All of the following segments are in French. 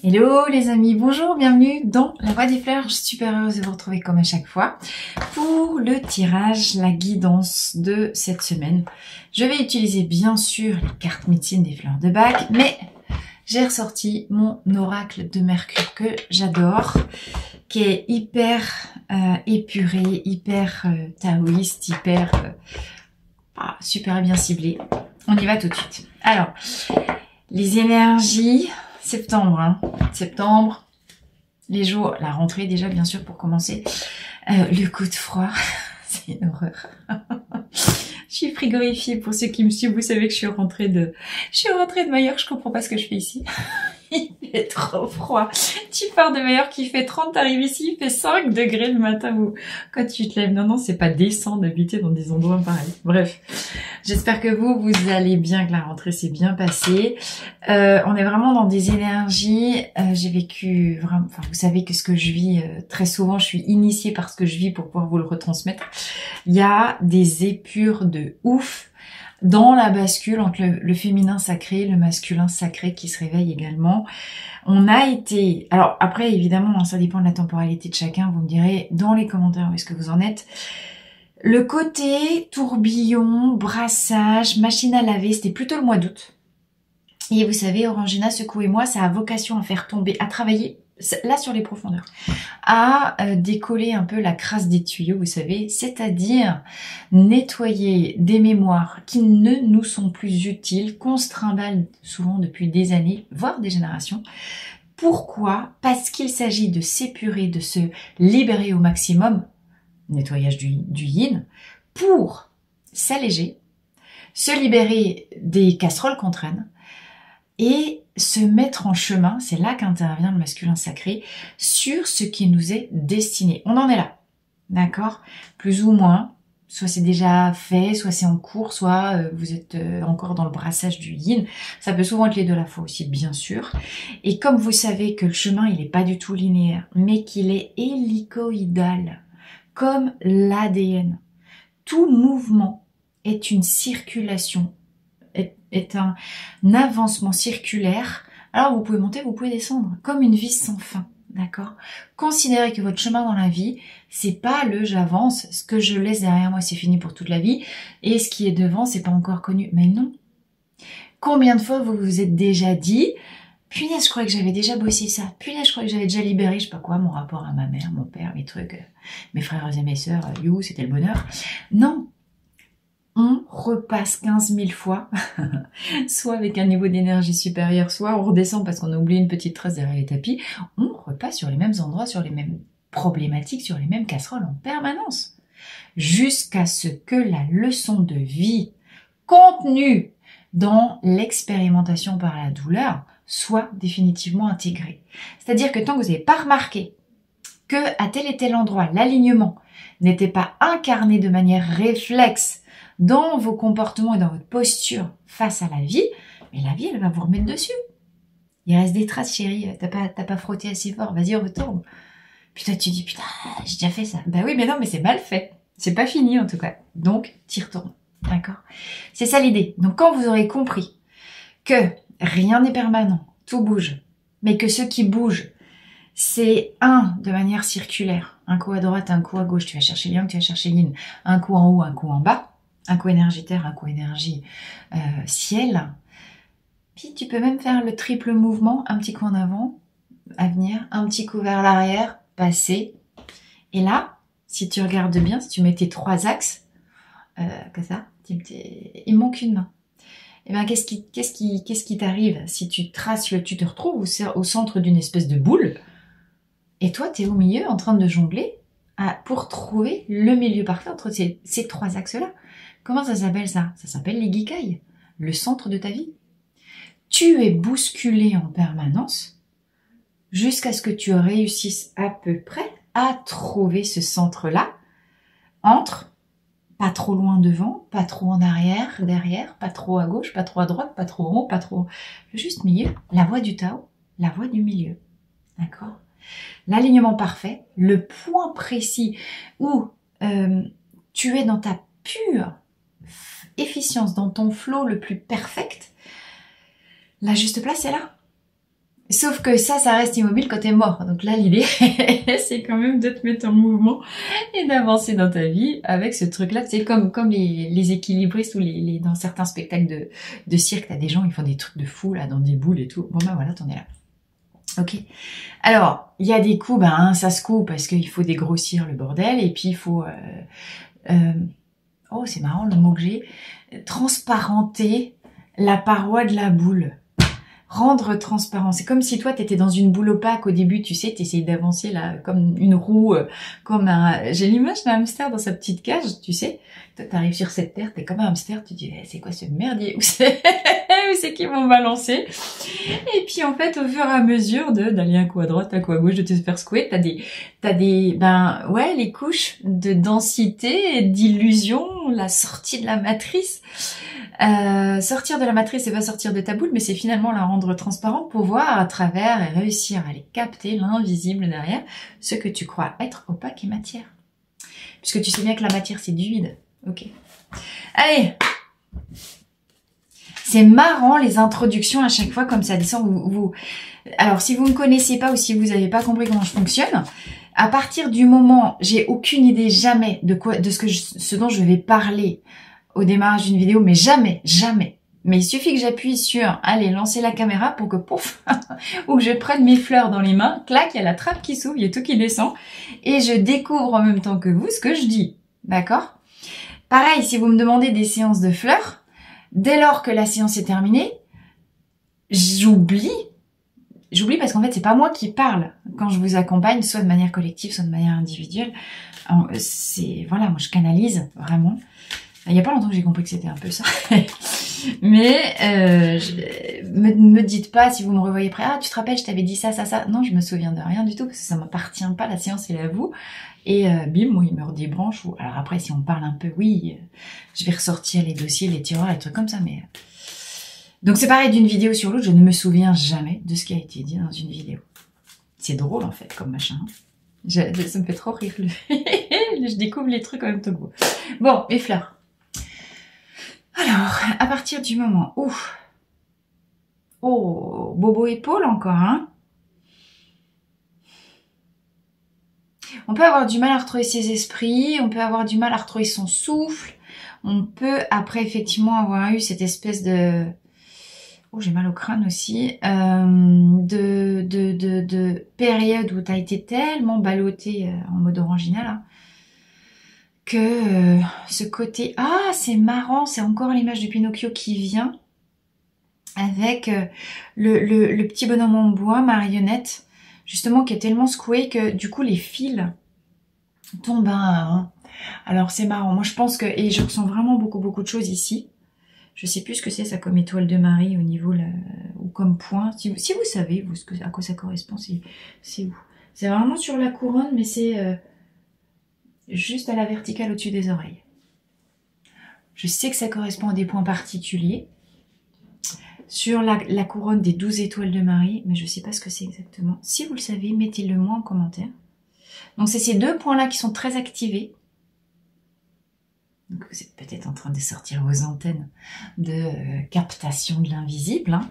Hello les amis, bonjour, bienvenue dans La Voie des Fleurs. Je suis super heureuse de vous retrouver comme à chaque fois pour le tirage, la guidance de cette semaine. Je vais utiliser bien sûr les cartes médecine des fleurs de Bach, mais j'ai ressorti mon oracle de Mercure que j'adore, qui est hyper épuré, hyper taoïste, hyper super bien ciblé. On y va tout de suite. Alors, les énergies... Septembre, septembre, les jours, la rentrée déjà bien sûr pour commencer, le coup de froid, c'est une horreur. Je suis frigorifiée pour ceux qui me suivent, vous savez que je suis rentrée de Majorque, je comprends pas ce que je fais ici. Il fait trop froid. Tu pars de Majorque qui fait 30, t'arrives ici, il fait 5 degrés le matin ou quand tu te lèves. Non, c'est pas décent d'habiter dans des endroits pareils. Bref, j'espère que vous allez bien, que la rentrée s'est bien passée. On est vraiment dans des énergies. J'ai vécu vraiment, vous savez que ce que je vis, très souvent, je suis initiée par ce que je vis pour pouvoir vous le retransmettre. Il y a des épures de ouf dans la bascule entre le féminin sacré et le masculin sacré qui se réveille également. On a été... Alors après, évidemment, ça dépend de la temporalité de chacun. Vous me direz dans les commentaires où est-ce que vous en êtes. Le côté tourbillon, brassage, machine à laver, c'était plutôt le mois d'août. Et vous savez, Orangina, secouez-moi, ça a vocation à faire tomber, à travailler là sur les profondeurs, à décoller un peu la crasse des tuyaux, vous savez, c'est-à-dire nettoyer des mémoires qui ne nous sont plus utiles, qu'on se trimballe souvent depuis des années, voire des générations. Pourquoi? Parce qu'il s'agit de s'épurer, de se libérer au maximum, nettoyage du yin, pour s'alléger, se libérer des casseroles qu'on traîne, et se mettre en chemin, c'est là qu'intervient le masculin sacré, sur ce qui nous est destiné. On en est là, d'accord? Plus ou moins, soit c'est déjà fait, soit c'est en cours, soit vous êtes encore dans le brassage du yin. Ça peut souvent être les deux à la fois aussi, bien sûr. Et comme vous savez que le chemin, il n'est pas du tout linéaire, mais qu'il est hélicoïdal, comme l'ADN. Tout mouvement est une circulation, est un avancement circulaire. Alors vous pouvez monter, vous pouvez descendre, comme une vie sans fin, d'accord? Considérez que votre chemin dans la vie, c'est pas le j'avance, ce que je laisse derrière moi c'est fini pour toute la vie, et ce qui est devant c'est pas encore connu. Mais non. Combien de fois vous vous êtes déjà dit, punaise je croyais que j'avais déjà bossé ça, punaise je croyais que j'avais déjà libéré, je sais pas quoi, mon rapport à ma mère, mon père, mes trucs, mes frères et mes sœurs, you, c'était le bonheur. Non. On repasse 15 000 fois, soit avec un niveau d'énergie supérieur, soit on redescend parce qu'on a oublié une petite trace derrière les tapis. On repasse sur les mêmes endroits, sur les mêmes problématiques, sur les mêmes casseroles en permanence. Jusqu'à ce que la leçon de vie contenue dans l'expérimentation par la douleur soit définitivement intégrée. C'est-à-dire que tant que vous n'avez pas remarqué que à tel et tel endroit, l'alignement n'était pas incarné de manière réflexe dans vos comportements et dans votre posture face à la vie, mais la vie, elle va vous remettre dessus. Il reste des traces, chérie, t'as pas frotté assez fort, vas-y, retourne. Puis toi, tu dis, putain, j'ai déjà fait ça. Bah oui, mais non, mais c'est mal fait. C'est pas fini, en tout cas. Donc, t'y retournes. D'accord? C'est ça l'idée. Donc, quand vous aurez compris que rien n'est permanent, tout bouge, mais que ce qui bouge, c'est de manière circulaire. Un coup à droite, un coup à gauche, tu vas chercher yang, tu vas chercher yin. Un coup en haut, un coup en bas. Un coup énergie terre, un coup énergie ciel. Puis tu peux même faire le triple mouvement, un petit coup en avant, à venir, un petit coup vers l'arrière, passer. Et là, si tu regardes bien, si tu mets tes 3 axes, comme ça, il manque une main. Et bien qu'est-ce qui t'arrive si tu traces tu te retrouves au centre d'une espèce de boule, et toi tu es au milieu en train de jongler pour trouver le milieu parfait entre ces 3 axes-là. Comment ça s'appelle ça? Ça s'appelle l'ikigai, le centre de ta vie. Tu es bousculé en permanence jusqu'à ce que tu réussisses à peu près à trouver ce centre-là entre pas trop loin devant, pas trop en arrière, derrière, pas trop à gauche, pas trop à droite, pas trop en haut, pas trop... Le juste milieu, la voie du Tao, la voie du milieu. D'accord? L'alignement parfait, le point précis où tu es dans ta pure efficience, dans ton flow le plus perfect, la juste place est là. Sauf que ça reste immobile quand t'es mort. Donc là, l'idée, c'est quand même de te mettre en mouvement et d'avancer dans ta vie avec ce truc-là. C'est comme les équilibristes ou dans certains spectacles de cirque, t'as des gens, ils font des trucs de fou, là, dans des boules et tout. Bon, ben voilà, t'en es là. Ok. Alors, il y a des coups, ben, ça se coupe parce qu'il faut dégrossir le bordel et puis il faut... oh, c'est marrant le mot que j'ai. Transparenter la paroi de la boule. Rendre transparent. C'est comme si toi, t'étais dans une boule opaque au début, tu sais, t'essayes d'avancer là, comme une roue, comme un... J'ai l'image d'un hamster dans sa petite cage, tu sais. Toi, t'arrives sur cette terre, t'es comme un hamster, tu dis, c'est quoi ce merdier? Où c'est qu'ils vont balancer? Et puis, en fait, au fur et à mesure d'aller un coup à droite, un coup à gauche, de te faire secouer, ben, ouais, les couches de densité, d'illusion, la sortie de la matrice. Sortir de la matrice, c'est pas sortir de ta boule, mais c'est finalement la rendre transparente pour voir à travers et réussir à aller capter l'invisible derrière, ce que tu crois être opaque et matière. Puisque tu sais bien que la matière, c'est du vide. Ok. Allez. C'est marrant les introductions à chaque fois comme ça descend. Alors, si vous ne me connaissez pas ou si vous n'avez pas compris comment je fonctionne, à partir du moment, j'ai aucune idée jamais de ce dont je vais parler au démarrage d'une vidéo, mais jamais. Mais il suffit que j'appuie sur, allez, lancer la caméra pour que, pouf, ou que je prenne mes fleurs dans les mains, clac, il y a la trappe qui s'ouvre, il y a tout qui descend, et je découvre en même temps que vous ce que je dis, d'accord? Pareil, si vous me demandez des séances de fleurs, dès lors que la séance est terminée, j'oublie parce qu'en fait, c'est pas moi qui parle quand je vous accompagne, soit de manière collective, soit de manière individuelle. Voilà, moi je canalise, vraiment. Il n'y a pas longtemps que j'ai compris que c'était un peu ça. Mais me dites pas, si vous me revoyez après, ah tu te rappelles, je t'avais dit ça. Non, je me souviens de rien du tout, parce que ça m'appartient pas, la séance elle est à vous. Et bim, moi il me redébranche. Alors après, si on parle un peu, oui, je vais ressortir les dossiers, les tiroirs, les trucs comme ça. Mais donc c'est pareil d'une vidéo sur l'autre, je ne me souviens jamais de ce qui a été dit dans une vidéo. C'est drôle en fait, comme machin. Ça me fait trop rire. Je découvre les trucs en même temps que vous. Bon, mes fleurs. Alors, à partir du moment où... Oh, bobo épaule encore, hein. On peut avoir du mal à retrouver ses esprits, on peut avoir du mal à retrouver son souffle, on peut, après effectivement avoir eu cette espèce de... Oh, j'ai mal au crâne aussi. De période où tu as été tellement ballotté en mode orangina, là, que ce côté... Ah, c'est marrant, c'est encore l'image de Pinocchio qui vient avec le petit bonhomme en bois, marionnette, justement, qui est tellement secoué que du coup, les fils tombent. Alors, c'est marrant. Moi, je pense que... Et je ressens vraiment beaucoup de choses ici. Je sais plus ce que c'est ça comme étoile de Marie au niveau... ou comme point. Si vous savez, vous, à quoi ça correspond, c'est où? C'est vraiment sur la couronne, mais c'est... juste à la verticale au-dessus des oreilles. Je sais que ça correspond à des points particuliers sur la couronne des 12 étoiles de Marie, mais je ne sais pas ce que c'est exactement. Si vous le savez, mettez-le moi en commentaire. Donc c'est ces deux points-là qui sont très activés. Donc vous êtes peut-être en train de sortir vos antennes de captation de l'invisible. Hein.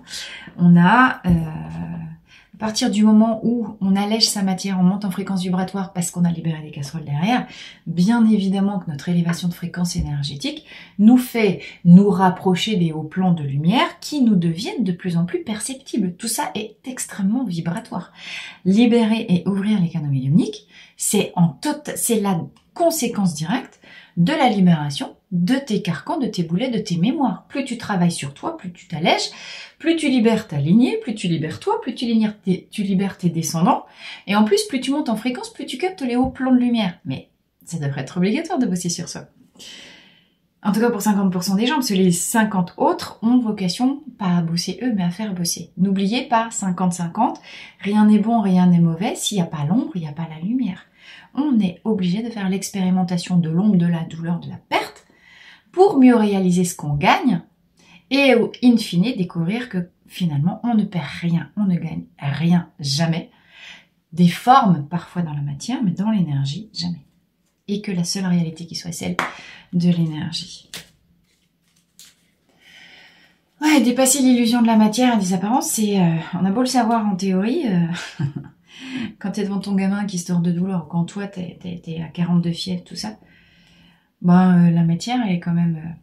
On a... à partir du moment où on allège sa matière, on monte en fréquence vibratoire parce qu'on a libéré des casseroles derrière, bien évidemment que notre élévation de fréquence énergétique nous fait nous rapprocher des hauts plans de lumière qui nous deviennent de plus en plus perceptibles. Tout ça est extrêmement vibratoire. Libérer et ouvrir les canaux médiumniques, c'est la conséquence directe de la libération de tes carcans, de tes boulets, de tes mémoires. Plus tu travailles sur toi, plus tu t'allèges, plus tu libères ta lignée, plus tu libères toi, plus tu libères tes descendants. Et en plus, plus tu montes en fréquence, plus tu captes les hauts plans de lumière. Mais ça devrait être obligatoire de bosser sur soi. En tout cas pour 50% des gens, parce que les 50 autres ont vocation pas à bosser eux, mais à faire bosser. N'oubliez pas, 50-50, rien n'est bon, rien n'est mauvais. S'il n'y a pas l'ombre, il n'y a pas la lumière. On est obligé de faire l'expérimentation de l'ombre, de la douleur, de la perte, pour mieux réaliser ce qu'on gagne, et in fine découvrir que finalement on ne perd rien, on ne gagne rien, jamais. Des formes parfois dans la matière, mais dans l'énergie, jamais. Et que la seule réalité qui soit celle de l'énergie. Ouais, dépasser l'illusion de la matière et des apparences, c'est... on a beau le savoir en théorie, quand t'es devant ton gamin qui se tord de douleur, ou quand toi, t'es à 42 fièvre, tout ça, ben, la matière, elle est quand même...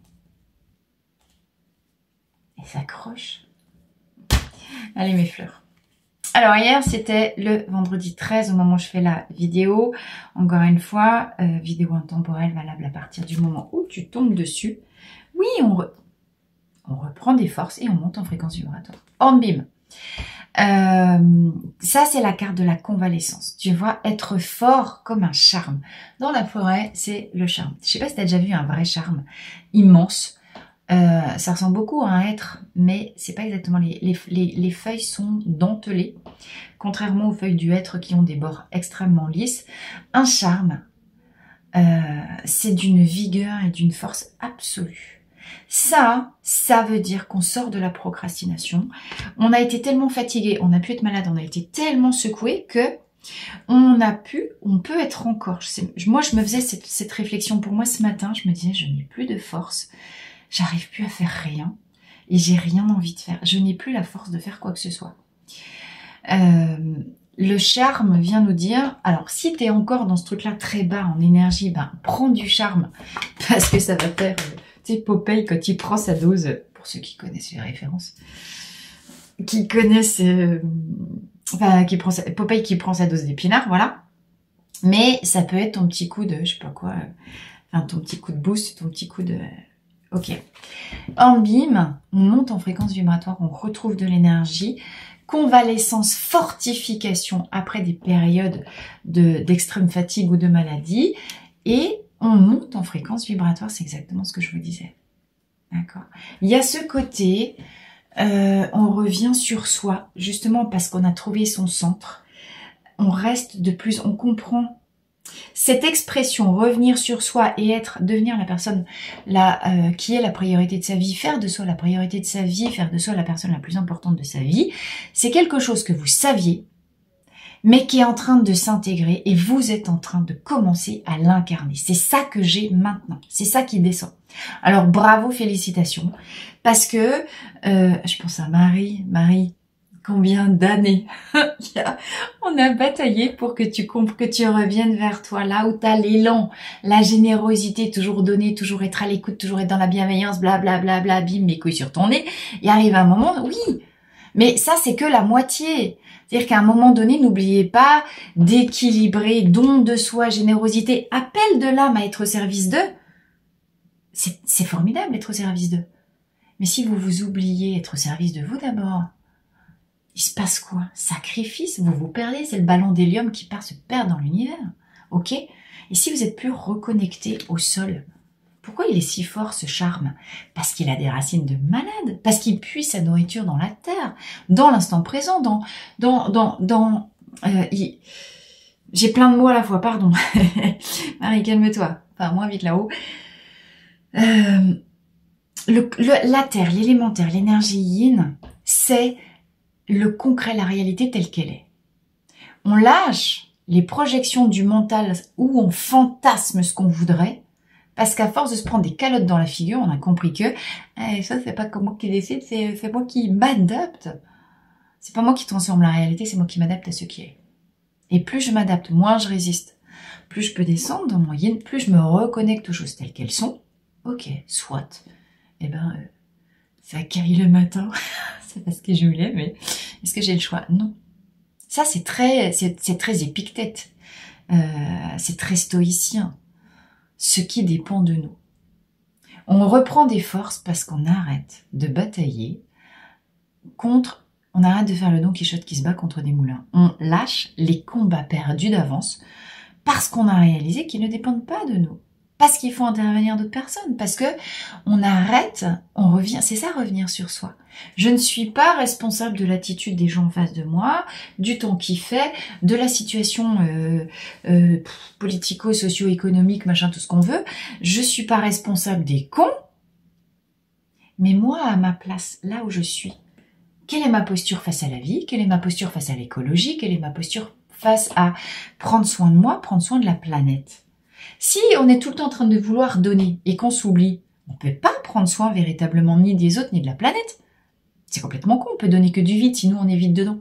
elle s'accroche. Allez, mes fleurs. Alors, hier, c'était le vendredi 13, au moment où je fais la vidéo. Encore une fois, vidéo intemporelle valable à partir du moment où tu tombes dessus. Oui, on reprend des forces et on monte en fréquence vibratoire. Hornbeam. Ça, c'est la carte de la convalescence. Tu vois, être fort comme un charme. Dans la forêt, c'est le charme. Je sais pas si tu as déjà vu un vrai charme immense. Ça ressemble beaucoup à un hêtre, mais c'est pas exactement. Les feuilles sont dentelées, contrairement aux feuilles du hêtre qui ont des bords extrêmement lisses. Un charme, c'est d'une vigueur et d'une force absolue. Ça veut dire qu'on sort de la procrastination. On a été tellement fatigué, on a pu être malade, on a été tellement secoué que on peut être encore. Moi, je me faisais cette réflexion pour moi ce matin. Je me disais, je n'ai plus de force, j'arrive plus à faire rien et j'ai rien envie de faire. Je n'ai plus la force de faire quoi que ce soit. Le charme vient nous dire, alors si tu es encore dans ce truc-là très bas en énergie, ben prends du charme parce que ça va faire... Tu sais, Popeye, quand il prend sa dose, pour ceux qui connaissent les références, qui connaissent, Popeye qui prend sa dose d'épinards, voilà. Mais ça peut être ton petit coup de, je sais pas quoi, ton petit coup de boost, ton petit coup de... Ok. Hornbeam, on monte en fréquence vibratoire, on retrouve de l'énergie, convalescence, fortification après des périodes d'extrême fatigue ou de maladie, et on monte en fréquence vibratoire, c'est exactement ce que je vous disais. D'accord. Il y a ce côté, on revient sur soi, justement parce qu'on a trouvé son centre. On reste de plus, on comprend cette expression, revenir sur soi et devenir la personne qui est la priorité de sa vie, faire de soi la priorité de sa vie, faire de soi la personne la plus importante de sa vie. C'est quelque chose que vous saviez, mais qui est en train de s'intégrer et vous êtes en train de commencer à l'incarner. C'est ça que j'ai maintenant. C'est ça qui descend. Alors bravo, félicitations. Parce que, je pense à Marie, combien d'années on a bataillé pour que tu reviennes vers toi, là où tu as l'élan, la générosité, toujours donner, toujours être à l'écoute, toujours être dans la bienveillance, blablabla, bla, bim, mes couilles sur ton nez. Il arrive un moment, oui, mais ça c'est que la moitié. C'est-à-dire qu'à un moment donné, n'oubliez pas d'équilibrer don de soi, générosité, appel de l'âme à être au service d'eux. C'est formidable être au service d'eux. Mais si vous vous oubliez être au service de vous d'abord, il se passe quoi? Sacrifice, vous vous perdez, c'est le ballon d'hélium qui part se perdre dans l'univers. Ok? Et si vous êtes plus reconnecté au sol, pourquoi il est si fort ce charme? Parce qu'il a des racines de malade, parce qu'il puise sa nourriture dans la terre, dans l'instant présent, j'ai plein de mots à la fois, pardon. Marie, calme-toi. Enfin, moins vite là-haut. La terre, l'élémentaire, l'énergie yin, c'est le concret, la réalité telle qu'elle est. On lâche les projections du mental où on fantasme ce qu'on voudrait, parce qu'à force de se prendre des calottes dans la figure, on a compris que ça, c'est pas comme moi qui décide, c'est moi qui m'adapte. C'est pas moi qui transforme la réalité, c'est moi qui m'adapte à ce qui est. Et plus je m'adapte, moins je résiste. Plus je peux descendre dans mon yin, plus je me reconnecte aux choses telles qu'elles sont. Ok, soit. Ça caille le matin. C'est pas ce que je voulais, mais est-ce que j'ai le choix? Non. Ça, c'est très Épictète. C'est très stoïcien. Ce qui dépend de nous. On reprend des forces parce qu'on arrête de batailler on arrête de faire le Don Quichotte qui se bat contre des moulins. On lâche les combats perdus d'avance parce qu'on a réalisé qu'ils ne dépendent pas de nous. Parce qu'il faut intervenir d'autres personnes, parce que on arrête, on revient, c'est ça revenir sur soi. Je ne suis pas responsable de l'attitude des gens en face de moi, du temps qu'il fait, de la situation politico-socio-économique, machin, tout ce qu'on veut. Je suis pas responsable des cons, mais moi, à ma place, là où je suis, quelle est ma posture face à la vie? Quelle est ma posture face à l'écologie? Quelle est ma posture face à prendre soin de moi, prendre soin de la planète? Si on est tout le temps en train de vouloir donner et qu'on s'oublie, on ne peut pas prendre soin véritablement ni des autres ni de la planète. C'est complètement con, on peut donner que du vide, sinon on est vide dedans.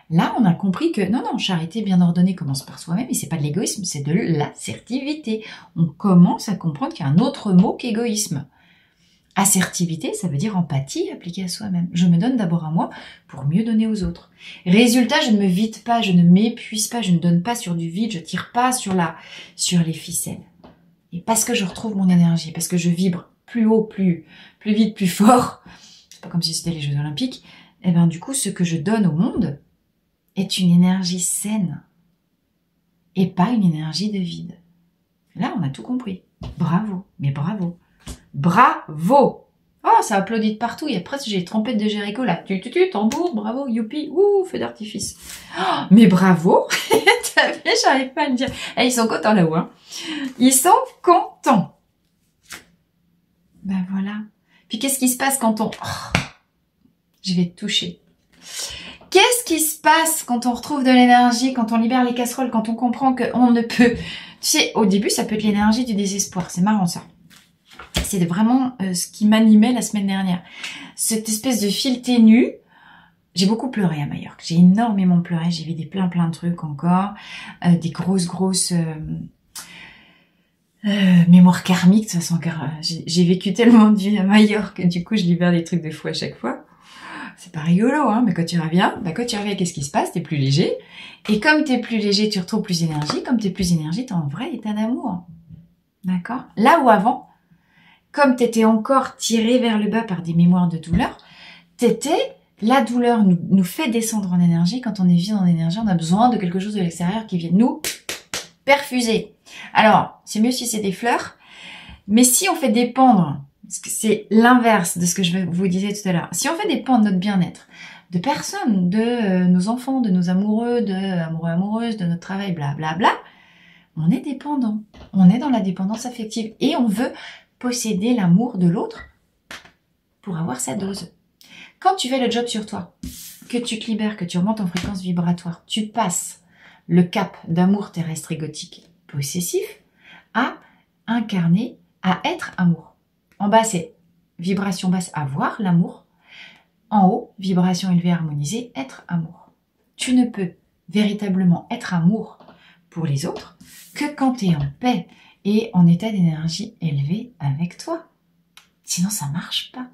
Là, on a compris que non, charité bien ordonnée commence par soi-même et c'est pas de l'égoïsme, c'est de l'assertivité. On commence à comprendre qu'il y a un autre mot qu'égoïsme. Assertivité, ça veut dire empathie appliquée à soi-même. Je me donne d'abord à moi pour mieux donner aux autres. Résultat, je ne me vide pas, je ne m'épuise pas, je ne donne pas sur du vide, je tire pas sur les ficelles. Et parce que je retrouve mon énergie, parce que je vibre plus haut, plus vite, plus fort, c'est pas comme si c'était les Jeux Olympiques, et bien du coup, ce que je donne au monde est une énergie saine et pas une énergie de vide. Là, on a tout compris. Bravo, mais bravo. Bravo! Oh, ça applaudit de partout. Il y a presque, j'ai les trompettes de Jéricho là. Tambour, bravo, youpi, ouh, feu d'artifice. Oh, mais bravo! T'as vu, j'arrive pas à le dire. Eh, ils sont contents là-haut, hein. Ils sont contents. Ben voilà. Puis qu'est-ce qui se passe quand on... Oh, je vais te toucher. Qu'est-ce qui se passe quand on retrouve de l'énergie, quand on libère les casseroles, quand on comprend qu'on ne peut... Tu sais, au début, ça peut être l'énergie du désespoir. C'est marrant, ça. C'est vraiment ce qui m'animait la semaine dernière. Cette espèce de fil ténu. J'ai beaucoup pleuré à Majorque. J'ai énormément pleuré. J'ai vu plein de trucs encore. Des grosses mémoires karmiques. De toute façon, car j'ai vécu tellement de vie à Majorque que du coup, je libère des trucs de fou à chaque fois. C'est pas rigolo, hein, mais quand tu reviens, qu'est-ce qui se passe? T'es plus léger. Et comme t'es plus léger, tu retrouves plus d'énergie. Comme t'es plus d'énergie, t'es en vrai état d'amour. D'accord? Là où avant, comme t'étais encore tiré vers le bas par des mémoires de douleur, la douleur nous fait descendre en énergie. Quand on est vide en énergie, on a besoin de quelque chose de l'extérieur qui vienne nous perfuser. Alors, c'est mieux si c'est des fleurs, mais si on fait dépendre, parce que c'est l'inverse de ce que je vous disais tout à l'heure, si on fait dépendre notre bien-être de personnes, de nos enfants, de nos amoureux, amoureuses, de notre travail, blablabla, on est dépendant. On est dans la dépendance affective et on veut posséder l'amour de l'autre pour avoir sa dose. Quand tu fais le job sur toi, que tu te libères, que tu remontes en fréquence vibratoire, tu passes le cap d'amour terrestre égotique possessif à incarner, à être amour. En bas, c'est vibration basse, avoir l'amour. En haut, vibration élevée, harmonisée, être amour. Tu ne peux véritablement être amour pour les autres que quand tu es en paix et en état d'énergie élevé avec toi. Sinon, ça marche pas.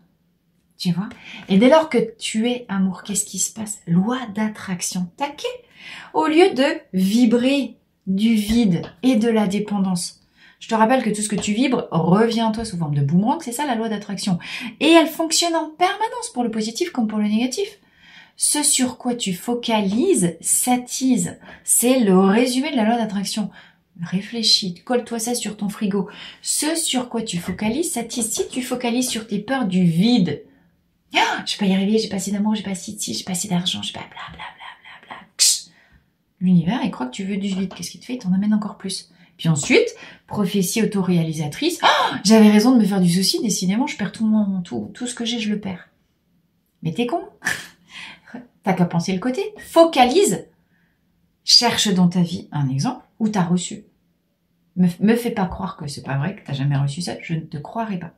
Tu vois? Et dès lors que tu es amour, qu'est-ce qui se passe? Loi d'attraction. Taquet. Au lieu de vibrer du vide et de la dépendance. Je te rappelle que tout ce que tu vibres revient à toi sous forme de boomerang. C'est ça la loi d'attraction. Et elle fonctionne en permanence pour le positif comme pour le négatif. Ce sur quoi tu focalises s'attise. C'est le résumé de la loi d'attraction. Réfléchis, colle-toi ça sur ton frigo. Ce sur quoi tu focalises s'attise. Si tu focalises sur tes peurs du vide, ah, je vais pas y arriver, j'ai pas assez d'amour, j'ai pas assez de ci, j'ai pas assez d'argent, j'ai pas blablabla. L'univers, il croit que tu veux du vide. Qu'est-ce qu'il te fait? Il t'en amène encore plus. Puis ensuite, prophétie autoréalisatrice. Oh, j'avais raison de me faire du souci, décidément, je perds tout ce que j'ai, je le perds. Mais t'es con. T'as qu'à penser le côté. Focalise. Cherche dans ta vie un exemple où t'as reçu. Me fais pas croire que c'est pas vrai, que t'as jamais reçu ça. Je ne te croirai pas.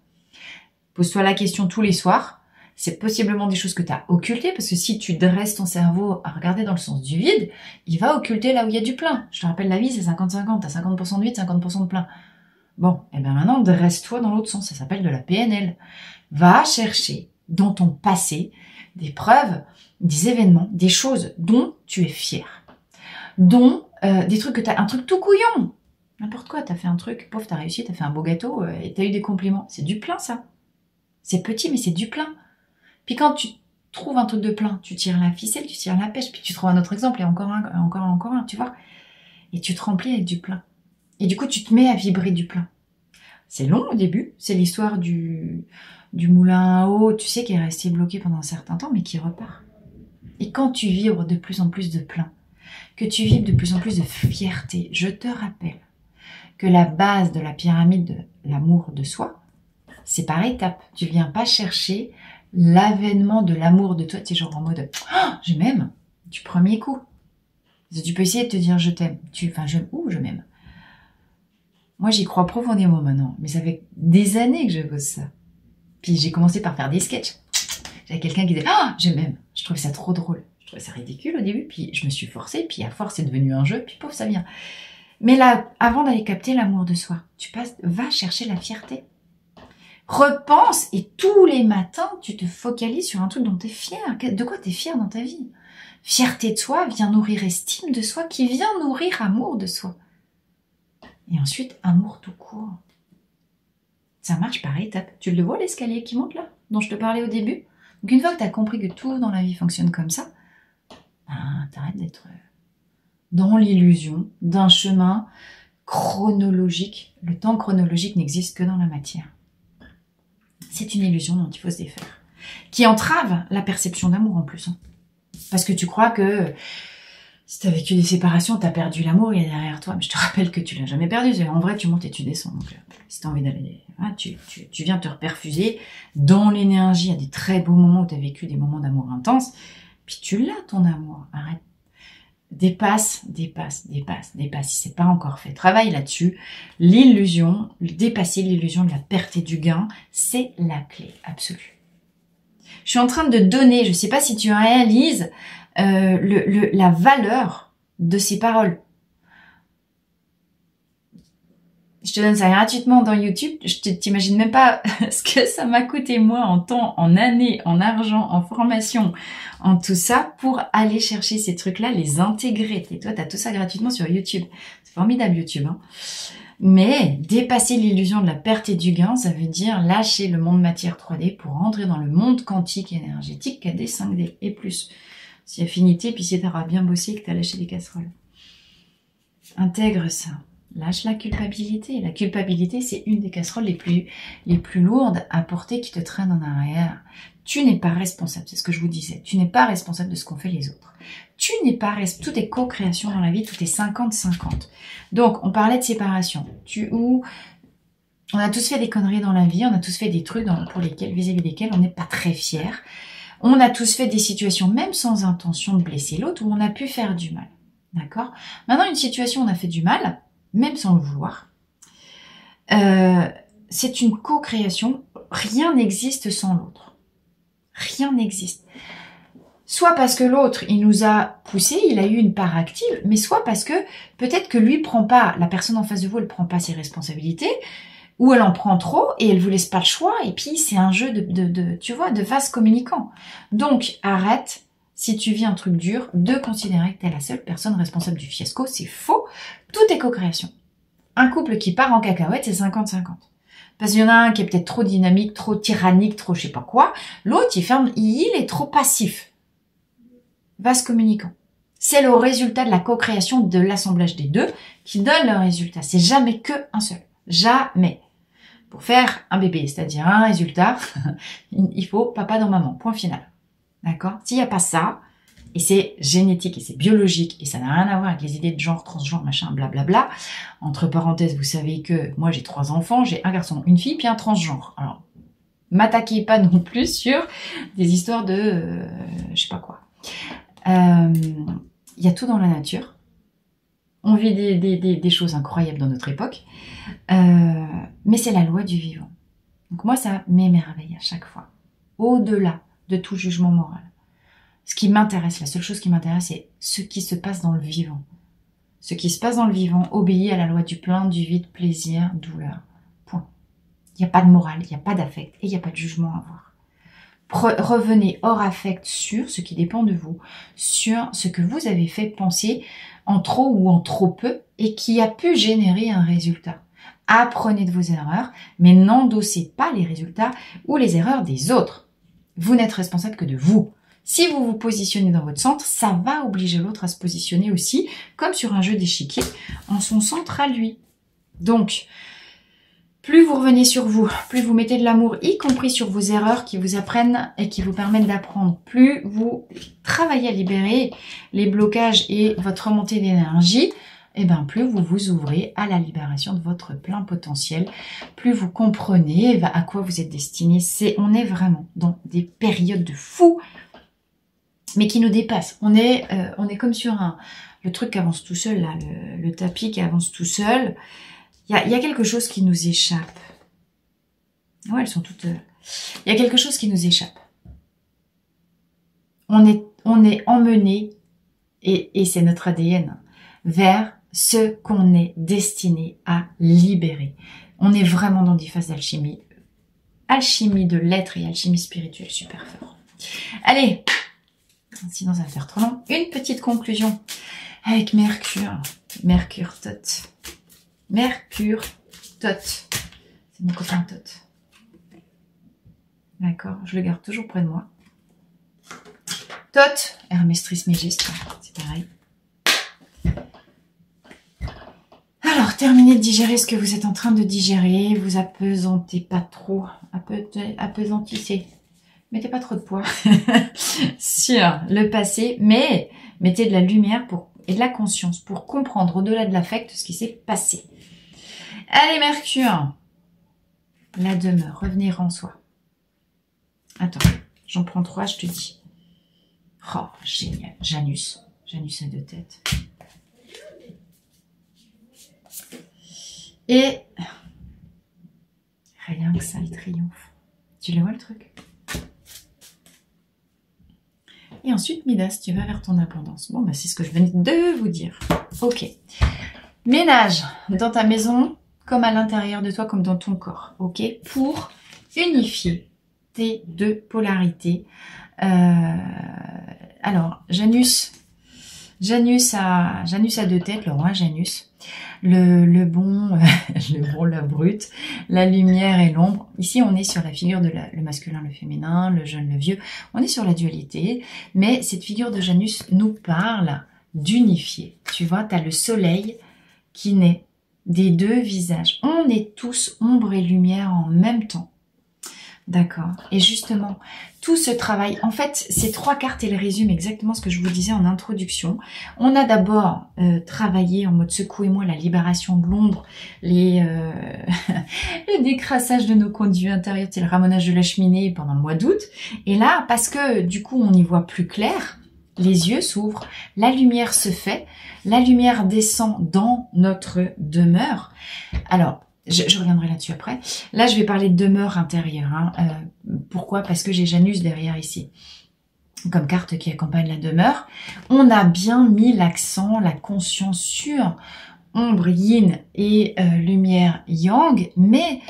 Pose-toi la question tous les soirs. C'est possiblement des choses que tu as occultées, parce que si tu dresses ton cerveau à regarder dans le sens du vide, il va occulter là où il y a du plein. Je te rappelle, la vie, c'est 50-50. T'as 50% de vide, 50% de plein. Bon, et bien maintenant, dresse-toi dans l'autre sens. Ça s'appelle de la PNL. Va chercher dans ton passé des preuves, des événements, des choses dont tu es fier. Dont des trucs que t'as, un truc tout couillon. N'importe quoi, t'as fait un truc, pauvre, t'as réussi, t'as fait un beau gâteau et t'as eu des compliments. C'est du plein, ça. C'est petit, mais c'est du plein. Puis quand tu trouves un truc de plein, tu tires la ficelle, tu tires la pêche, puis tu trouves un autre exemple et encore un, tu vois. Et tu te remplis avec du plein. Et du coup, tu te mets à vibrer du plein. C'est long au début. C'est l'histoire du moulin à eau, tu sais, qui est resté bloqué pendant un certain temps, mais qui repart. Et quand tu vibres de plus en plus de plein, que tu vibres de plus en plus de fierté, je te rappelle que la base de la pyramide de l'amour de soi, c'est par étapes. Tu viens pas chercher l'avènement de l'amour de toi, tu es genre en mode oh, je m'aime du premier coup. Tu peux essayer de te dire je t'aime, je m'aime. Moi j'y crois profondément maintenant, mais ça fait des années que je bosse ça. Puis j'ai commencé par faire des sketchs. J'avais quelqu'un qui disait « Ah, je m'aime ». Je trouvais ça trop drôle. Je trouvais ça ridicule au début, puis je me suis forcée, puis à force c'est devenu un jeu, puis pauvre, ça vient. Mais là, avant d'aller capter l'amour de soi, va chercher la fierté. Repense et tous les matins, tu te focalises sur un truc dont tu es fier. De quoi tu es fier dans ta vie? Fierté de soi vient nourrir estime de soi qui vient nourrir amour de soi. Et ensuite, amour tout court. Ça marche par étapes. Tu le vois l'escalier qui monte là, dont je te parlais au début? Donc une fois que tu as compris que tout dans la vie fonctionne comme ça, t'arrêtes d'être dans l'illusion d'un chemin chronologique. Le temps chronologique n'existe que dans la matière. C'est une illusion dont il faut se défaire. Qui entrave la perception d'amour en plus. Parce que tu crois que si tu as vécu des séparations, tu as perdu l'amour, il est derrière toi. Mais je te rappelle que tu l'as jamais perdu. En vrai, tu montes et tu descends. Donc, si tu as envie d'aller, tu viens te reperfuser dans l'énergie. Il y a des très beaux moments où tu as vécu des moments d'amour intense. Puis tu l'as, ton amour. Arrête. Dépasse. Si c'est pas encore fait, travaille là-dessus. L'illusion, dépasser l'illusion de la perte et du gain, c'est la clé absolue. Je suis en train de donner, je sais pas si tu réalises la valeur de ces paroles. Je te donne ça gratuitement dans YouTube. Je t'imagine même pas ce que ça m'a coûté moi en temps, en années, en argent, en formation, en tout ça pour aller chercher ces trucs-là, les intégrer. Et toi, tu as tout ça gratuitement sur YouTube. C'est formidable YouTube. Hein. Mais dépasser l'illusion de la perte et du gain, ça veut dire lâcher le monde matière 3D pour rentrer dans le monde quantique énergétique 4D, 5D et plus. Si affinité, puis si tu auras bien bossé et que tu as lâché des casseroles. Intègre ça. Lâche la culpabilité. La culpabilité, c'est une des casseroles les plus lourdes à porter qui te traînent en arrière. Tu n'es pas responsable, c'est ce que je vous disais. Tu n'es pas responsable de ce qu'ont fait les autres. Tu n'es pas responsable. Tout est co-création dans la vie, tout est 50-50. Donc, on parlait de séparation. On a tous fait des conneries dans la vie, on a tous fait des trucs vis-à-vis desquels on n'est pas très fiers. On a tous fait des situations, même sans intention de blesser l'autre, où on a pu faire du mal. D'accord? Maintenant, une situation où on a fait du mal, même sans le vouloir, c'est une co-création. Rien n'existe sans l'autre. Rien n'existe. Soit parce que l'autre, il nous a poussé, il a eu une part active, mais soit parce que peut-être que lui prend pas, la personne en face de vous, elle prend pas ses responsabilités, ou elle en prend trop et elle vous laisse pas le choix, et puis c'est un jeu tu vois, de vase communicant. Donc, arrête, si tu vis un truc dur, de considérer que tu es la seule personne responsable du fiasco. C'est faux. Tout est co-création. Un couple qui part en cacahuète, c'est 50-50. Parce qu'il y en a un qui est peut-être trop dynamique, trop tyrannique, trop je sais pas quoi. L'autre, il est trop passif. Vase communicant. C'est le résultat de la co-création de l'assemblage des deux qui donne le résultat. C'est jamais que un seul. Jamais. Pour faire un bébé, c'est-à-dire un résultat, il faut papa dans maman. Point final. D'accord? S'il n'y a pas ça, et c'est génétique et c'est biologique et ça n'a rien à voir avec les idées de genre, transgenre, machin, blablabla. Entre parenthèses, vous savez que moi j'ai 3 enfants, j'ai un garçon, une fille, puis un transgenre. Alors, m'attaquez pas non plus sur des histoires de je sais pas quoi. Il y a tout dans la nature. On vit des choses incroyables dans notre époque. Mais c'est la loi du vivant. Donc moi, ça m'émerveille à chaque fois. Au-delà de tout jugement moral. Ce qui m'intéresse, la seule chose qui m'intéresse, c'est ce qui se passe dans le vivant. Ce qui se passe dans le vivant obéit à la loi du plein, du vide, plaisir, douleur. Point. Il n'y a pas de morale, il n'y a pas d'affect et il n'y a pas de jugement à avoir. Revenez hors affect sur ce qui dépend de vous, sur ce que vous avez fait penser en trop ou en trop peu et qui a pu générer un résultat. Apprenez de vos erreurs, mais n'endossez pas les résultats ou les erreurs des autres. Vous n'êtes responsable que de vous. Si vous vous positionnez dans votre centre, ça va obliger l'autre à se positionner aussi, comme sur un jeu d'échiquier, en son centre à lui. Donc, plus vous revenez sur vous, plus vous mettez de l'amour, y compris sur vos erreurs qui vous apprennent et qui vous permettent d'apprendre, plus vous travaillez à libérer les blocages et votre remontée d'énergie, et bien plus vous vous ouvrez à la libération de votre plein potentiel, plus vous comprenez à quoi vous êtes destiné. On est vraiment dans des périodes de fou, mais qui nous dépassent. On est comme sur le truc qui avance tout seul, là, le tapis qui avance tout seul. Il y a quelque chose qui nous échappe. Ouais, elles sont toutes... Il y a quelque chose qui nous échappe. on est emmené, et c'est notre ADN, vers ce qu'on est destiné à libérer. On est vraiment dans des phases d'alchimie. Alchimie de l'être et alchimie spirituelle super fort. Allez, sinon ça va faire trop long. Une petite conclusion avec Mercure. Mercure Tot. Mercure Tot. C'est mon copain Tot. D'accord, je le garde toujours près de moi. Tot, Hermès Trismégiste, c'est pareil. Alors, terminez de digérer ce que vous êtes en train de digérer. Vous apesantez pas trop. Apesantissez. Mettez pas trop de poids sur le passé, mais mettez de la lumière et de la conscience pour comprendre au-delà de l'affect ce qui s'est passé. Allez, Mercure. La demeure, revenir en soi. Attends, j'en prends 3, je te dis. Oh, génial. Janus. Janus à 2 têtes. Et rien que ça, il triomphe. Tu le vois le truc? Et ensuite, Midas, tu vas vers ton abondance. Bon, bah, c'est ce que je venais de vous dire. Ok. Ménage dans ta maison, comme à l'intérieur de toi, comme dans ton corps. Ok. Pour unifier tes deux polarités. Alors, Janus a 2 têtes, le roi Janus. Le bon, la brute, la lumière et l'ombre. Ici, on est sur la figure de le masculin, le féminin, le jeune, le vieux. On est sur la dualité, mais cette figure de Janus nous parle d'unifier. Tu vois, tu as le soleil qui naît des 2 visages. On est tous ombre et lumière en même temps. D'accord. Et justement, tout ce travail, en fait, ces 3 cartes, elles résument exactement ce que je vous disais en introduction. On a d'abord travaillé en mode secouez-moi la libération de l'ombre, le décrassage de nos conduits intérieurs, c'est le ramonage de la cheminée pendant le mois d'août. Et là, parce que du coup, on y voit plus clair, les yeux s'ouvrent, la lumière se fait, la lumière descend dans notre demeure. Alors, je reviendrai là-dessus après. Là, je vais parler de demeure intérieure. Hein. Pourquoi? Parce que j'ai Janus derrière ici, comme carte qui accompagne la demeure. On a bien mis l'accent, la conscience sur ombre yin et lumière yang, mais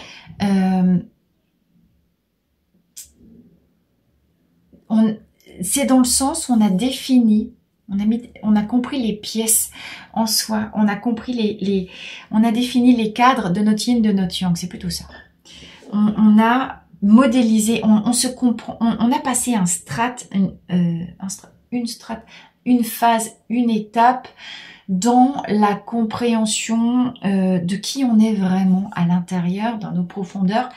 c'est dans le sens où on a défini, on a compris les pièces en soi, on a compris on a défini les cadres de notre yin, de notre yang, c'est plutôt ça. On a modélisé, on se comprend, on a passé une phase, une étape dans la compréhension de qui on est vraiment à l'intérieur, dans nos profondeurs.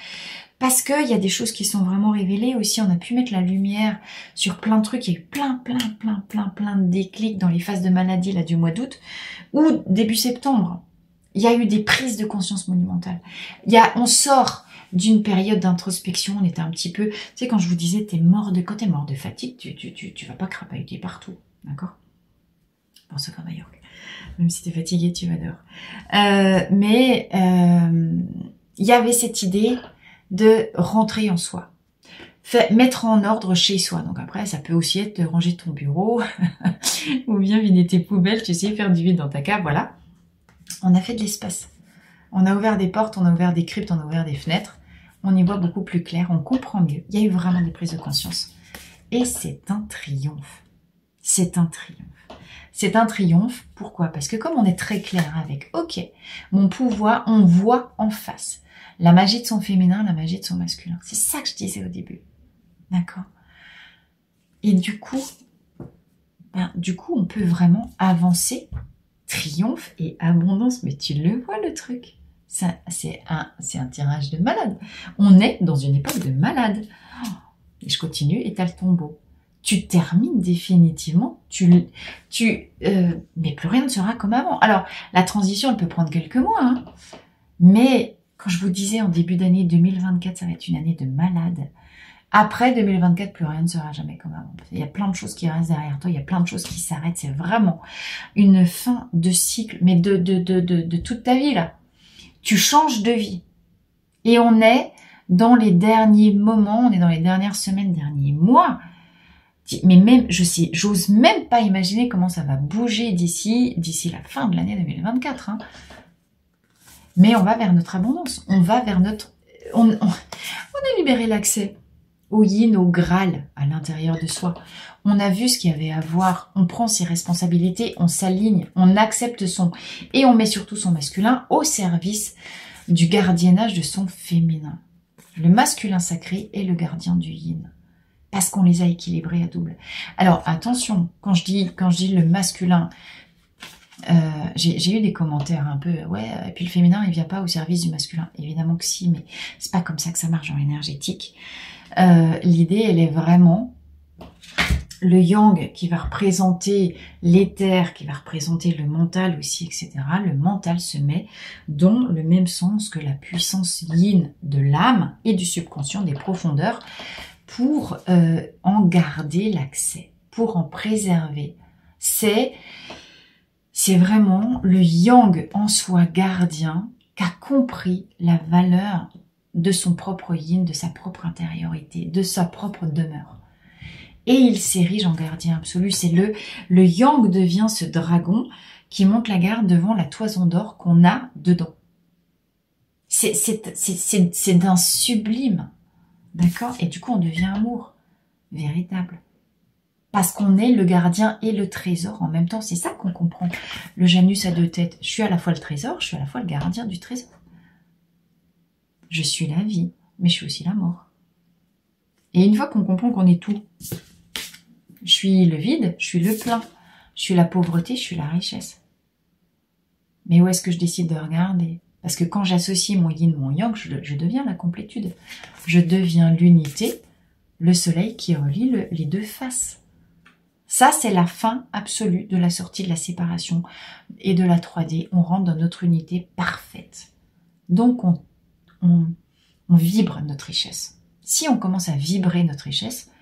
Parce qu'il y a des choses qui sont vraiment révélées aussi. On a pu mettre la lumière sur plein de trucs. Il y a eu plein de déclics dans les phases de maladie là, du mois d'août ou début septembre. Il y a eu des prises de conscience monumentales. On sort d'une période d'introspection. On était un petit peu... Tu sais, quand je vous disais, quand t'es mort de fatigue, tu vas pas crapahuter partout. D'accord? Bon, sauf à Majorque. Même si t'es fatigué, tu vas dehors. Mais il y avait cette idée de rentrer en soi, mettre en ordre chez soi. Donc après, ça peut aussi être de ranger ton bureau ou bien vider tes poubelles, tu sais, faire du vide dans ta cave, voilà. On a fait de l'espace. On a ouvert des portes, on a ouvert des cryptes, on a ouvert des fenêtres. On y voit beaucoup plus clair, on comprend mieux. Il y a eu vraiment des prises de conscience. Et c'est un triomphe. C'est un triomphe. C'est un triomphe. Pourquoi? Parce que comme on est très clair avec, ok, mon pouvoir, on voit en face. La magie de son féminin, la magie de son masculin. C'est ça que je disais au début. D'accord? Et du coup, on peut vraiment avancer, triomphe et abondance. Mais tu le vois le truc. C'est un tirage de malade. On est dans une époque de malade. Et je continue et t'as le tombeau. Tu termines définitivement, mais plus rien ne sera comme avant. Alors, la transition, elle peut prendre quelques mois, hein, mais quand je vous disais en début d'année 2024, ça va être une année de malade. Après 2024, plus rien ne sera jamais comme avant. Il y a plein de choses qui restent derrière toi, il y a plein de choses qui s'arrêtent. C'est vraiment une fin de cycle, mais de toute ta vie, là. Tu changes de vie. Et on est dans les derniers moments, on est dans les dernières semaines, derniers mois Mais même, je sais, j'ose même pas imaginer comment ça va bouger d'ici la fin de l'année 2024. Hein. Mais on va vers notre abondance. On va vers notre... On a libéré l'accès au yin, au Graal à l'intérieur de soi. On a vu ce qu'il y avait à voir. On prend ses responsabilités, on s'aligne, on accepte et on met surtout son masculin au service du gardiennage de son féminin. Le masculin sacré est le gardien du yin. Parce qu'on les a équilibrés à double. Alors attention, quand je dis le masculin, j'ai eu des commentaires un peu, ouais, et puis le féminin, il vient pas au service du masculin. Évidemment que si, mais c'est pas comme ça que ça marche en énergétique. L'idée, elle est vraiment le yang qui va représenter l'éther, qui va représenter le mental aussi, etc. Le mental se met dans le même sens que la puissance yin de l'âme et du subconscient, des profondeurs, pour en garder l'accès, pour en préserver. C'est vraiment le yang en soi gardien qui a compris la valeur de son propre yin, de sa propre intériorité, de sa propre demeure. Et il s'érige en gardien absolu. C'est le yang devient ce dragon qui monte la garde devant la toison d'or qu'on a dedans. C'est d'un sublime. D'accord? Et du coup, on devient amour véritable. Parce qu'on est le gardien et le trésor en même temps. C'est ça qu'on comprend. Le Janus a deux têtes. Je suis à la fois le trésor, je suis à la fois le gardien du trésor. Je suis la vie, mais je suis aussi la mort. Et une fois qu'on comprend qu'on est tout, je suis le vide, je suis le plein, je suis la pauvreté, je suis la richesse. Mais où est-ce que je décide de regarder? Parce que quand j'associe mon yin, mon yang, je deviens la complétude. Je deviens l'unité, le soleil qui relie les deux faces. Ça, c'est la fin absolue de la sortie de la séparation et de la 3D. On rentre dans notre unité parfaite. Donc, on vibre notre richesse. Si on commence à vibrer notre richesse,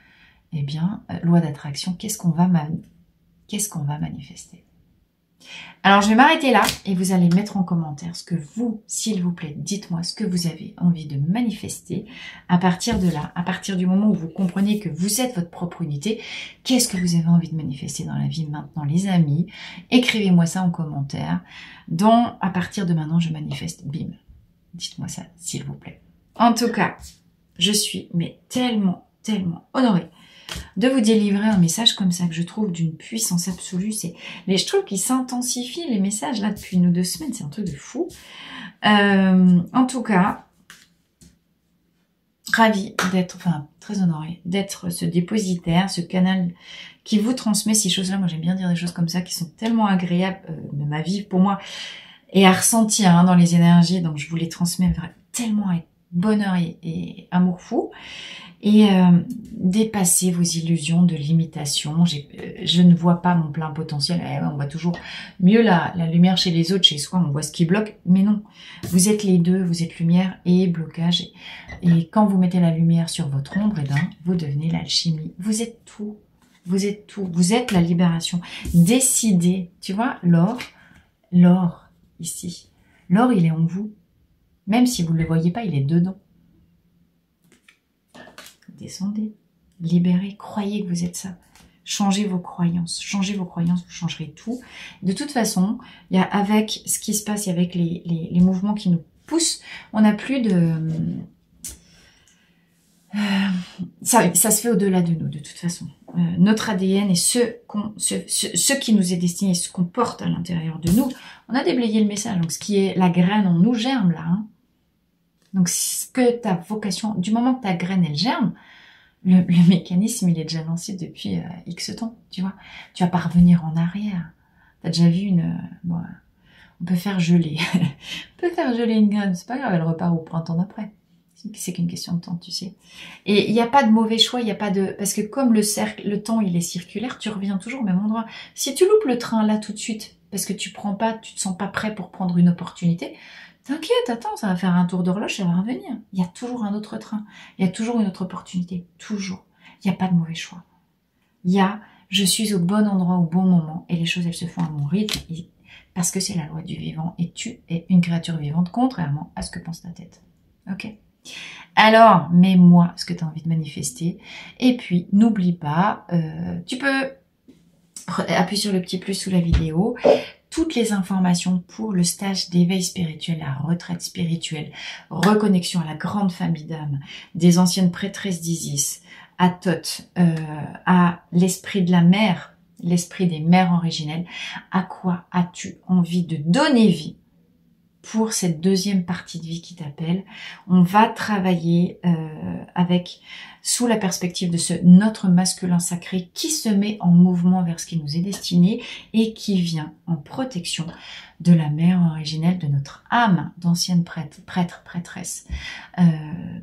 eh bien, loi d'attraction, qu'est-ce qu'on va manifester? Alors, je vais m'arrêter là et vous allez mettre en commentaire ce que vous, s'il vous plaît, dites-moi ce que vous avez envie de manifester à partir de là, à partir du moment où vous comprenez que vous êtes votre propre unité. Qu'est-ce que vous avez envie de manifester dans la vie maintenant, les amis? Écrivez-moi ça en commentaire. À partir de maintenant, je manifeste, bim. Dites-moi ça, s'il vous plaît. En tout cas, je suis tellement honorée de vous délivrer un message comme ça que je trouve d'une puissance absolue. Mais je trouve qu'il s'intensifie les messages là depuis nos 2 semaines. C'est un truc de fou. En tout cas, ravie d'être, très honorée d'être ce dépositaire, ce canal qui vous transmet ces choses-là. Moi, j'aime bien dire des choses comme ça qui sont tellement agréables de ma vie pour moi et à ressentir dans les énergies. Donc, je vous les transmets tellement avec bonheur et amour fou. Et dépasser vos illusions de limitation. Je ne vois pas mon plein potentiel. On voit toujours mieux la lumière chez les autres, chez soi, on voit ce qui bloque. Mais non, vous êtes les deux, vous êtes lumière et blocage. Et quand vous mettez la lumière sur votre ombre, vous devenez l'alchimie. Vous êtes tout. Vous êtes tout. Vous êtes la libération. Décidez. Tu vois, l'or, ici. L'or, il est en vous. Même si vous ne le voyez pas, il est dedans. Descendez, libérez, croyez que vous êtes ça. Changez vos croyances, vous changerez tout. De toute façon, avec ce qui se passe, avec les mouvements qui nous poussent, on n'a plus de... ça se fait au-delà de nous, de toute façon. Notre ADN et ce qui nous est destiné, ce qu'on porte à l'intérieur de nous, on a déblayé le message. Donc, ce qui est la graine en nous germe, là. Donc, ce que ta vocation, du moment que ta graine, elle germe, le mécanisme, il est déjà lancé depuis X temps, tu vois. Tu vas pas revenir en arrière. T'as déjà vu on peut faire geler. On peut faire geler une graine, c'est pas grave, elle repart au printemps d'après. C'est qu'une question de temps, tu sais. Et il n'y a pas de mauvais choix, il n'y a pas de... Parce que comme le temps, il est circulaire, tu reviens toujours au même endroit. Si tu loupes le train là tout de suite, parce que tu te sens pas prêt pour prendre une opportunité, t'inquiète, attends, ça va faire un tour d'horloge, ça va revenir. Il y a toujours un autre train. Il y a toujours une autre opportunité. Toujours. Il n'y a pas de mauvais choix. Je suis au bon endroit au bon moment et les choses, elles se font à mon rythme parce que c'est la loi du vivant et tu es une créature vivante contrairement à ce que pense ta tête. Ok? Alors, mets-moi ce que tu as envie de manifester. Et puis, n'oublie pas, tu peux appuyer sur le petit plus sous la vidéo. Toutes les informations pour le stage d'éveil spirituel, la retraite spirituelle, reconnexion à la grande famille d'âmes, des anciennes prêtresses d'Isis, à Thoth, à l'esprit de la mer, l'esprit des mères originelles. À quoi as-tu envie de donner vie pour cette deuxième partie de vie qui t'appelle? On va travailler avec sous la perspective de ce notre masculin sacré qui se met en mouvement vers ce qui nous est destiné et qui vient en protection de la mère originelle de notre âme d'ancienne prêtresse.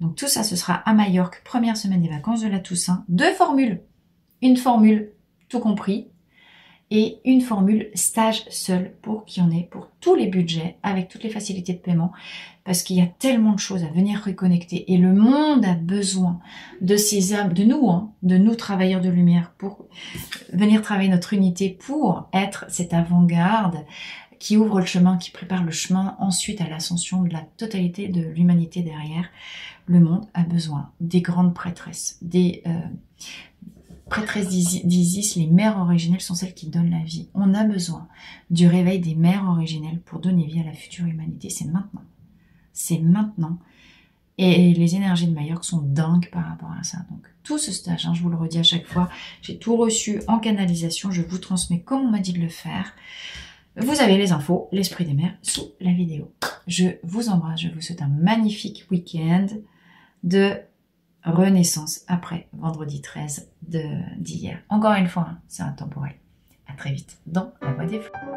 Donc tout ça, ce sera à Majorque, première semaine des vacances de la Toussaint. 2 formules. Une formule tout compris et une formule stage seul pour qu'il y en ait pour tous les budgets avec toutes les facilités de paiement parce qu'il y a tellement de choses à venir reconnecter et le monde a besoin de ces âmes, de nous travailleurs de lumière pour venir travailler notre unité pour être cette avant-garde qui ouvre le chemin, qui prépare le chemin ensuite à l'ascension de la totalité de l'humanité derrière. Le monde a besoin des grandes prêtresses, des prêtresses d'Isis, les mères originelles sont celles qui donnent la vie. On a besoin du réveil des mères originelles pour donner vie à la future humanité. C'est maintenant. C'est maintenant. Et les énergies de Majorque sont dingues par rapport à ça. Donc tout ce stage, je vous le redis à chaque fois, j'ai tout reçu en canalisation. Je vous transmets comme on m'a dit de le faire. Vous avez les infos, l'esprit des mères, sous la vidéo. Je vous embrasse. Je vous souhaite un magnifique week-end de renaissance après vendredi 13 d'hier. Encore une fois, c'est intemporel. À très vite dans la voie des fleurs.